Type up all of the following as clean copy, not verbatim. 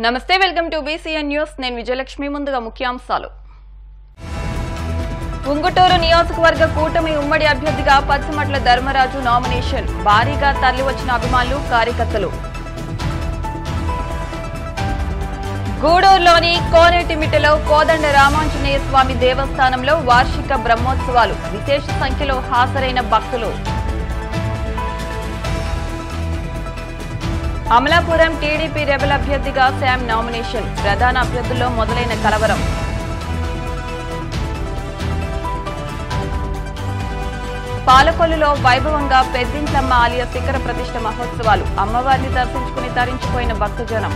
నమస్తే welcome to BCN news నేను విజయలక్ష్మి ముందుగా ముఖ్యాంశాలు ఉంగుటూరు నియోజకవర్గ కూటమి ఉమ్మడి అభ్యర్థిగా పచ్చమట్ల ధర్మరాజు నామినేషన్ భారీగా తరలివచ్చిన అభిమానులు కార్యకర్తలు గూడూరులోని కోనేటిమిట్టలో కోదండ రామాంజనేయ స్వామి దేవస్థానంలో వార్షిక బ్రహ్మోత్సవాలు విశేష సంఖ్యలో హాజరైన భక్తులు అమలాపురం టీడీపీ రెబల్ అభ్యర్థిగా శామ్ నామినేషన్ ప్రధాన అభ్యర్థుల్లో మొదలైన కలవరం పాలకొల్లులో వైభవంగా పెద్దింట్లమ్మ ఆలయ శిఖర ప్రతిష్ఠ మహోత్సవాలు అమ్మవారిని దర్శించుకుని తరించిపోయిన భక్తజనం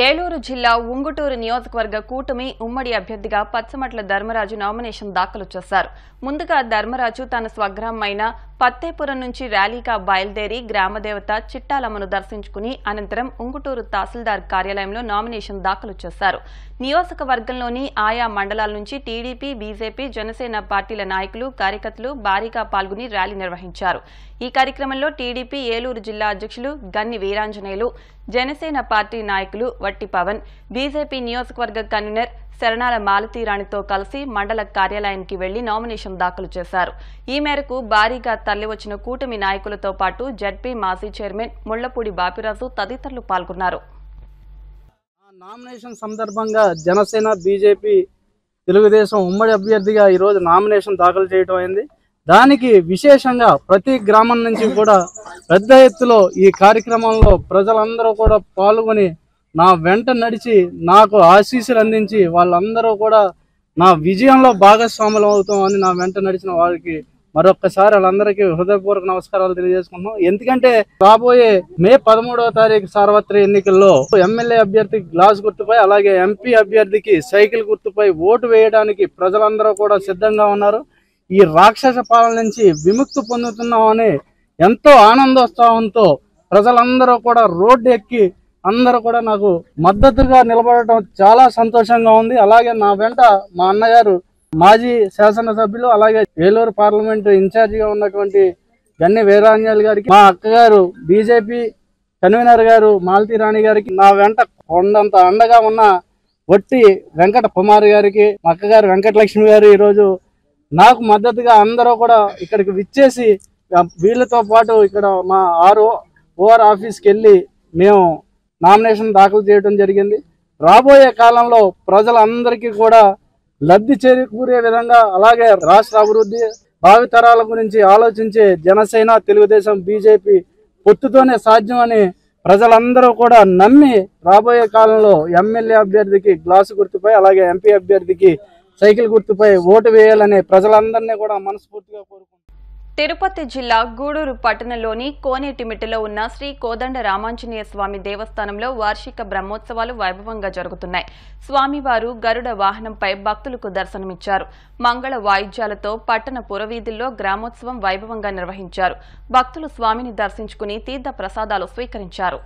ఏలూరు జిల్లా ఉంగుటూరు నియోజకవర్గ కూటమి ఉమ్మడి అభ్యర్థిగా పచ్చమట్ల ధర్మరాజు నామినేషన్ దాఖలు చేశారు. ముందుగా ధర్మరాజు తన స్వగ్రామమైన పత్తేపురం నుంచి ర్యాలీగా బయలుదేరి గ్రామదేవత చిట్టాలమ్మను దర్శించుకుని అనంతరం ఉంగుటూరు తహసీల్దార్ కార్యాలయంలో నామినేషన్ దాఖలు చేశారు. నియోజకవర్గంలోని ఆయా మండలాల నుంచి టీడీపీ, బీజేపీ, జనసేన పార్టీల నాయకులు, కార్యకర్తలు భారీగా పాల్గొని ర్యాలీ నిర్వహించారు. ఈ కార్యక్రమంలో టీడీపీ ఏలూరు జిల్లా అధ్యక్షులు గన్ని వీరాంజనేయులు, జనసేన పార్టీ నాయకులు వట్టి పవన్, బీజేపీ నియోజకవర్గ కన్వీనర్ శరణాల మాలతీరాణితో కలిసి మండల కార్యాలయానికి వెళ్లి నామినేషన్ దాఖలు చేశారు. ఈ మేరకు భారీగా తరలివచ్చిన కూటమి నాయకులతో పాటు జడ్పీ మాజీ చైర్మన్ ముళ్లపూడి బాపిరాజు తదితరులు పాల్గొన్నారు. నామినేషన్ సందర్భంగా జనసేన, బీజేపీ, తెలుగుదేశం ఉమ్మడి అభ్యర్థిగా ఈరోజు నామినేషన్ దాఖలు చేయడం అయింది. దానికి విశేషంగా ప్రతి గ్రామం నుంచి కూడా పెద్ద ఎత్తులో ఈ కార్యక్రమంలో ప్రజలందరూ కూడా పాల్గొని నా వెంట నడిచి నాకు ఆశీస్సులు అందించి వాళ్ళందరూ కూడా నా విజయంలో భాగస్వాములు అవుతామని నా వెంట నడిచిన వారికి మరొక్కసారి వాళ్ళందరికీ హృదయపూర్వక నమస్కారాలు తెలియజేసుకుంటున్నాం. ఎందుకంటే రాబోయే మే 13వ తారీఖు సార్వత్రిక ఎన్నికల్లో ఎమ్మెల్యే అభ్యర్థికి గ్లాస్ గుర్తుపై, అలాగే ఎంపీ అభ్యర్థికి సైకిల్ గుర్తుపై ఓటు వేయడానికి ప్రజలందరూ కూడా సిద్ధంగా ఉన్నారు. ఈ రాక్షస పాలన నుంచి విముక్తి పొందుతున్నామని ఎంతో ఆనందోత్సాహంతో ప్రజలందరూ కూడా రోడ్డు ఎక్కి అందరూ కూడా నాకు మద్దతుగా నిలబడటం చాలా సంతోషంగా ఉంది. అలాగే నా వెంట మా అన్నగారు మాజీ శాసనసభ్యులు, అలాగే ఏలూరు పార్లమెంటు ఇన్ఛార్జిగా ఉన్నటువంటి గన్ని వీరాంజనేయులు గారికి, మా అక్కగారు బీజేపీ కన్వీనర్ గారు మాలతీరాణి గారికి, నా వెంట కొండంత అండగా ఉన్న వట్టి వెంకట కుమార్ గారికి, మా అక్కగారు వెంకటలక్ష్మి గారు ఈరోజు నాకు మద్దతుగా అందరూ కూడా ఇక్కడికి విచ్చేసి వీళ్ళతో పాటు ఇక్కడ మా OR ఆఫీస్కి వెళ్ళి మేము నామినేషన్ దాఖలు చేయడం జరిగింది. రాబోయే కాలంలో ప్రజలందరికీ కూడా లబ్ధి చేకూరే విధంగా, అలాగే రాష్ట్ర అభివృద్ధి భావితరాల గురించి ఆలోచించే జనసేన, తెలుగుదేశం, బీజేపీ పొత్తుతోనే సాధ్యమని ప్రజలందరూ కూడా నమ్మి రాబోయే కాలంలో ఎమ్మెల్యే అభ్యర్థికి గ్లాసు గుర్తుపై, అలాగే ఎంపీ అభ్యర్థికి సైకిల్ గుర్తుపై ఓటు వేయాలని ప్రజలందరినీ కూడా మనస్ఫూర్తిగా కోరుకుంటున్నాను. తిరుపతి జిల్లా గూడూరు పట్టణంలోని కోనేటిమిట్టలో ఉన్న శ్రీ కోదండ రామాంజనేయ స్వామి దేవస్థానంలో వార్షిక బ్రహ్మోత్సవాలు వైభవంగా జరుగుతున్నాయి. స్వామివారు గరుడ వాహనంపై భక్తులకు దర్శనమిచ్చారు. మంగళ వాయిద్యాలతో పట్టణ పురవీధుల్లో గ్రామోత్సవం వైభవంగా నిర్వహించారు. భక్తులు స్వామిని దర్శించుకుని తీర్థ ప్రసాదాలు స్వీకరించారు.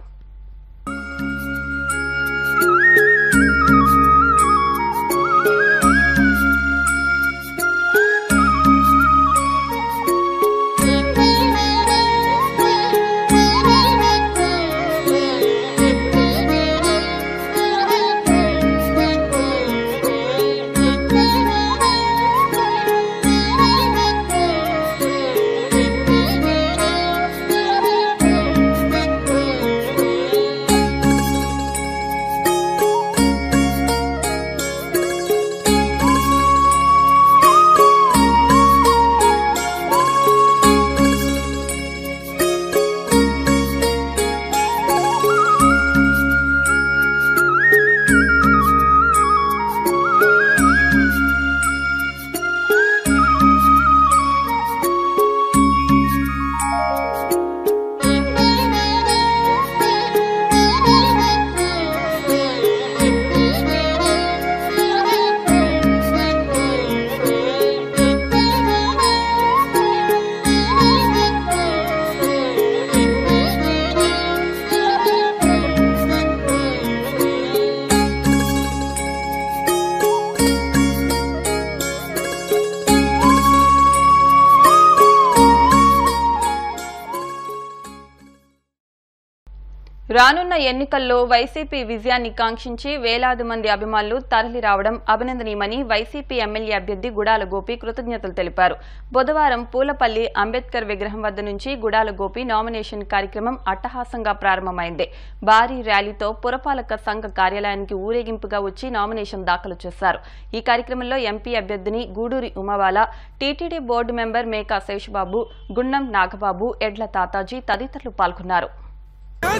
రానున్న ఎన్నికల్లో వైసీపీ విజయాన్ని కాంక్షించి వేలాది మంది అభిమానులు తరలి రావడం అభినందనీయమని వైసీపీ ఎమ్మెల్యే అభ్యర్థి గుడాల గోపి కృతజ్ఞతలు తెలిపారు. బుధవారం పూలపల్లి అంబేద్కర్ విగ్రహం వద్ద నుంచి గుడాల గోపి నామినేషన్ కార్యక్రమం అట్టహాసంగా ప్రారంభమైంది. భారీ ర్యాలీతో పురపాలక సంఘ కార్యాలయానికి ఊరేగింపుగా వచ్చి నామినేషన్ దాఖలు చేశారు. ఈ కార్యక్రమంలో ఎంపీ అభ్యర్థిని Guduri Umavala, TTD board member Meka Seshababu, Gundam Nagababu, ఎడ్ల తాతాజీ తదితరులు పాల్గొన్నారు.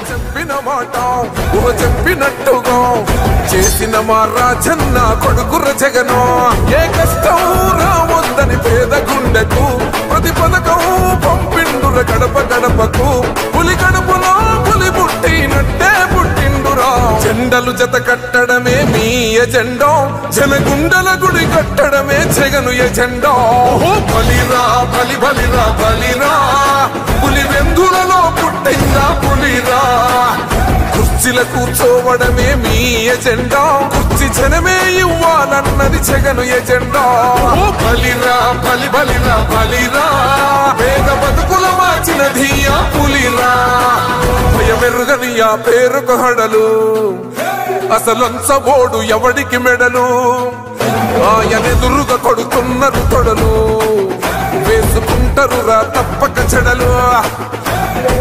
చెప్పిన మాట చెప్పినట్టుగా చేసిన మా రాజన్న కొడుకుర జగను ఏ కష్టం రావద్దని పేద గుండెకు ప్రతి పథకం పంపిండుర గడప గడపకు పులి గడపలో పులి పుట్టినట్టే పుట్టిండురా. జెండలు జత కట్టడమే మీ ఎజెండా, జనగుండల గుడి కట్టడమే జగను ఎజెండా. బలిరా బలి బలిరా బలిరా పులి వెందులలో పుట్టిందా పులిరా. కుర్చీల కూర్చోవడమే మీ ఎజెండా, కుర్చీ జనమే ఇవ్వాలన్నది జగను ఎజెండా. బలిరా బలి బలిరా బలిరా పేద బతుకుల మార్చినది ఆ పులిరా. భయమెరుగని ఆ పేరుకు హడలు అసలంచబోడు ఎవడికి మెడలు. ఆయనెదురుగా కొడుతున్నారు తొడలు వేసుకుంటారు రా తప్పక చెడలు.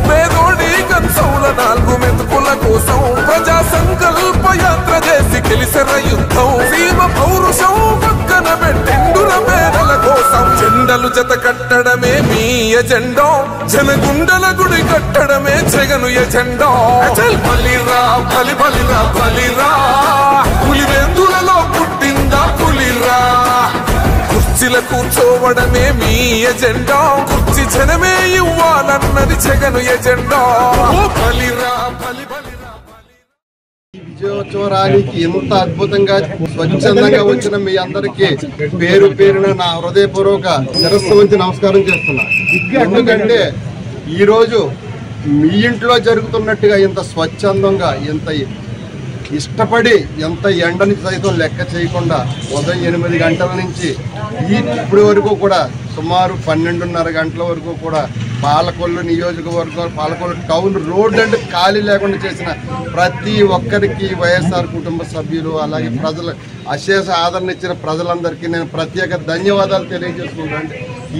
పేదోడి కంచౌల 4 మెతుకుల కోసం ప్రజా సంకల్ప యాత్ర చేసి గెలిసిన యుద్ధం. సీమ పౌరుషం పక్కన పెట్టిండుర పేదల కోసం. జెండలు జత కట్టడమే మీ ఎజెండా, జనగుండల గుడి కట్టడమే జగను ఎజెండా. బలిరా బలి బలిరా బలిరా పులివెందులలో పుట్టిందా పులిరా. కుర్చీల కూర్చోవడమే మీ ఎజెండా, కుర్చీ జనమే ఇవ్వాలన్నది జగను ఎజెండా. బలిరా బలి బలిరా. విజయోత్సవ ర్యాలీకి ఎంత అద్భుతంగా స్వచ్ఛందంగా వచ్చిన మీ అందరికీ పేరు పేరున నా హృదయపూర్వక శిరస్సు వంచి నమస్కారం చేస్తున్నా. ఎందుకంటే ఈరోజు మీ ఇంట్లో జరుగుతున్నట్టుగా ఇంత స్వచ్ఛందంగా, ఎంత ఇష్టపడి, ఎంత ఎండని సైతం లెక్క చేయకుండా ఉదయం 8 గంటల నుంచి ఇప్పటి వరకు కూడా సుమారు 12:30 గంటల వరకు కూడా పాలకొల్లు నియోజకవర్గం, పాలకొల్లు టౌన్ రోడ్ అంటే ఖాళీ లేకుండా చేసిన ప్రతి ఒక్కరికి వైఎస్ఆర్ కుటుంబ సభ్యులు, అలాగే ప్రజలు అశేష ఆదరణ ఇచ్చిన ప్రజలందరికీ నేను ప్రత్యేక ధన్యవాదాలు తెలియజేసుకుంటాను.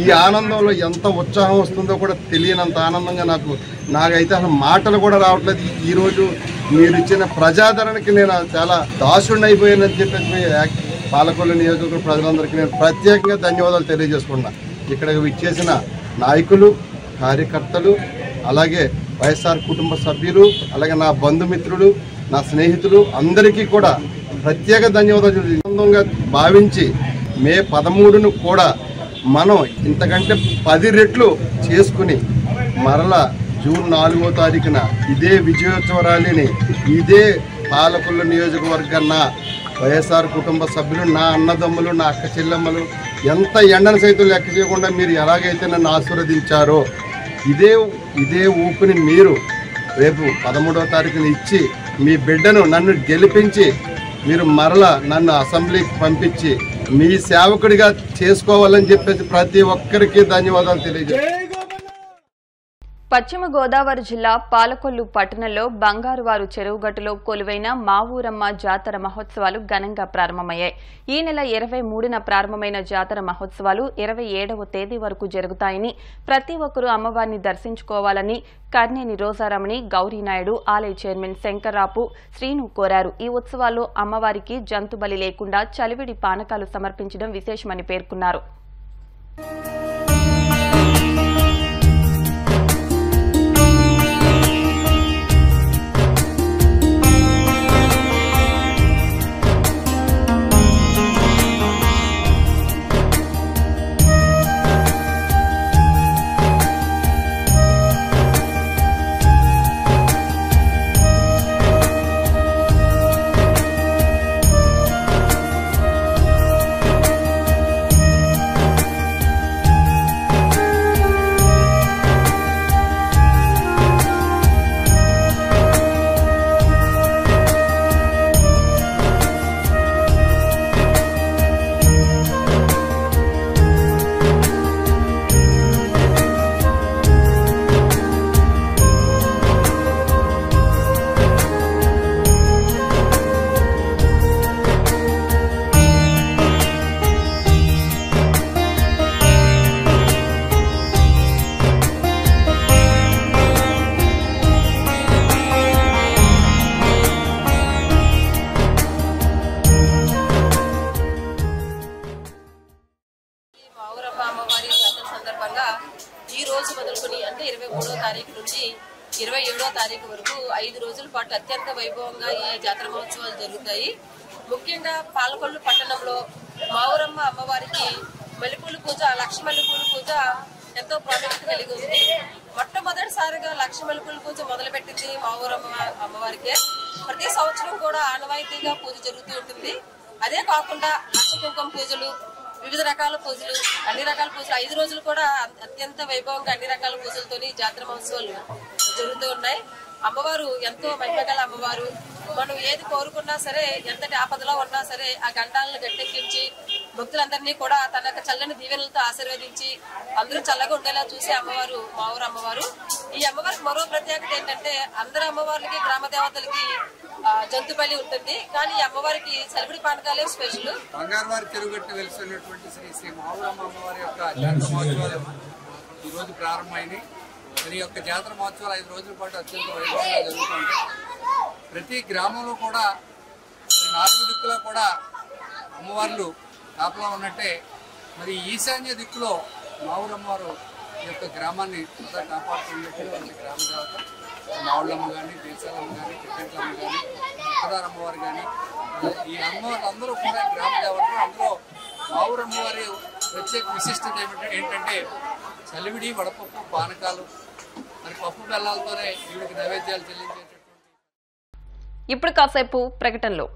ఈ ఆనందంలో ఎంత ఉత్సాహం వస్తుందో కూడా తెలియనంత ఆనందంగా నాకైతే అసలు మాటలు కూడా రావట్లేదు. ఈరోజు మీరు ఇచ్చిన ప్రజాదరణకి నేను చాలా దాసుడిని అయిపోయానని చెప్పేసి పాలకొల్లు నియోజకవర్గ ప్రజలందరికీ నేను ప్రత్యేకంగా ధన్యవాదాలు తెలియజేసుకున్నా. ఇక్కడ విచ్చేసిన నాయకులు, కార్యకర్తలు, అలాగే వైఎస్ఆర్ కుటుంబ సభ్యులు, అలాగే నా బంధుమిత్రులు, నా స్నేహితులు అందరికీ కూడా ప్రత్యేక ధన్యవాదాలు భావించి మే 13ను కూడా మనం ఇంతకంటే 10 రెట్లు చేసుకుని మరలా జూన్ 4వ తారీఖున ఇదే విజయోత్సవ ర్యాలీని ఇదే పాలకొల్లు నియోజకవర్గ నా వైఎస్ఆర్ కుటుంబ సభ్యులు, నా అన్నదమ్ములు, నా అక్క చెల్లెమ్మలు ఎంత ఎండను సైతం లెక్క చేయకుండా మీరు ఎలాగైతే నన్ను ఆశీర్వదించారో ఇదే ఊపిని మీరు రేపు 13వ తారీఖున ఇచ్చి మీ బిడ్డను నన్ను గెలిపించి మీరు మరలా నన్ను అసెంబ్లీకి పంపించి మీ సేవకుడిగా చేసుకోవాలని చెప్పేసి ప్రతి ఒక్కరికి ధన్యవాదాలు తెలియజేస్తాను. పశ్చిమ గోదావరి జిల్లా పాలకొల్లు పట్టణంలో బంగారువారు చెరువుగట్టులో కొలువైన మా ఊరమ్మ జాతర మహోత్సవాలు ఘనంగా ప్రారంభమయ్యాయి. ఈ నెల 23న ప్రారంభమైన జాతర మహోత్సవాలు 27వ తేదీ వరకు జరుగుతాయని, ప్రతి ఒక్కరూ అమ్మవారిని దర్శించుకోవాలని కర్నేని రోజారమణి, గౌరీనాయుడు, ఆలయ చైర్మన్ శంకర్రాపు, శ్రీను కోరారు. ఈ ఉత్సవాల్లో అమ్మవారికి జంతుబలి లేకుండా చలివిడి పానకాలు సమర్పించడం విశేషమని పేర్కొన్నారు. తారీఖు వరకు 5 రోజుల పాటు అత్యంత వైభవంగా ఈ జాతర మహోత్సవాలు జరుగుతాయి. ముఖ్యంగా పాలకొల్లు పట్టణంలో మావురమ్మ అమ్మవారికి మల్లెపూల పూజ, లక్ష మల్లెపూల పూజ ఎంతో ప్రాముఖ్యత కలిగి ఉంది. మొట్టమొదటిసారిగా లక్ష మల్లెపూల పూజ మొదలుపెట్టింది మావురమ్మ అమ్మవారికే. ప్రతి సంవత్సరం కూడా ఆనవాయితీగా పూజ జరుగుతూ ఉంటుంది. అదే కాకుండా లక్ష కుంకుమ పూజలు, వివిధ రకాల పూజలు, అన్ని రకాల పూజలు 5 రోజులు కూడా అత్యంత వైభవంగా అన్ని రకాల పూజలతోని జాతర మహోత్సవాలు జరుగుతూ ఉన్నాయి. అమ్మవారు ఎంతో మహిమగల అమ్మవారు. మనం ఏది కోరుకున్నా సరే, ఎంతటి ఆపదలో ఉన్నా సరే ఆ గంటాలను గట్టెక్కించి భక్తులందరినీ కూడా తన యొక్క చల్లని దీవెనలతో ఆశీర్వదించి అందరూ చల్లగా ఉండేలా చూసే అమ్మవారు మావురు అమ్మవారు. ఈ అమ్మవారికి మరో ప్రత్యేకత ఏంటంటే అందరు అమ్మవారికి గ్రామ దేవతలకి జంతు బలి ఉంటుంది, కానీ ఈ అమ్మవారికి సలివిడి పానకాలే స్పెషల్. బంగారువారి చెరుగట్టు వెలిసినటువంటి శ్రీ శ్రీ మావురమ్మ అమ్మవారి యొక్క జాతర మహోత్సవాలు ఈ రోజు ప్రారంభమైంది. ఈ యొక్క జాతర మహోత్సవాలు 5 రోజుల పాటు అత్యంత వైభవంగా జరుగుతుంటాయి. ప్రతి గ్రామంలో కూడా 4 దిక్కులో కూడా అమ్మవార్లు కాపలా ఉన్నట్టే మరి ఈశాన్య దిక్కులో మావురమ్మవారు ఈ యొక్క గ్రామాన్ని అంతా కాపాడుతున్నటువంటి గ్రామ దేవత మావుళ్ళమ్మ కానీ, దేశాలమ్మ కానీ, టికెట్లమ్మ కానీ, ముక్కదారమ్మవారు కానీ, ఈ అమ్మవారు అందరూ కూడా గ్రామ దేవతలు. అందులో మావురమ్మవారి ప్రత్యేక విశిష్టత ఏంటంటే చలివిడి, వడపప్పు, పానకాలు, మరి పప్పు బెల్లాలతోనే ఈవిడికి నైవేద్యాలు చెల్లించేటటువంటి. ఇప్పుడు కాసేపు ప్రకటనలో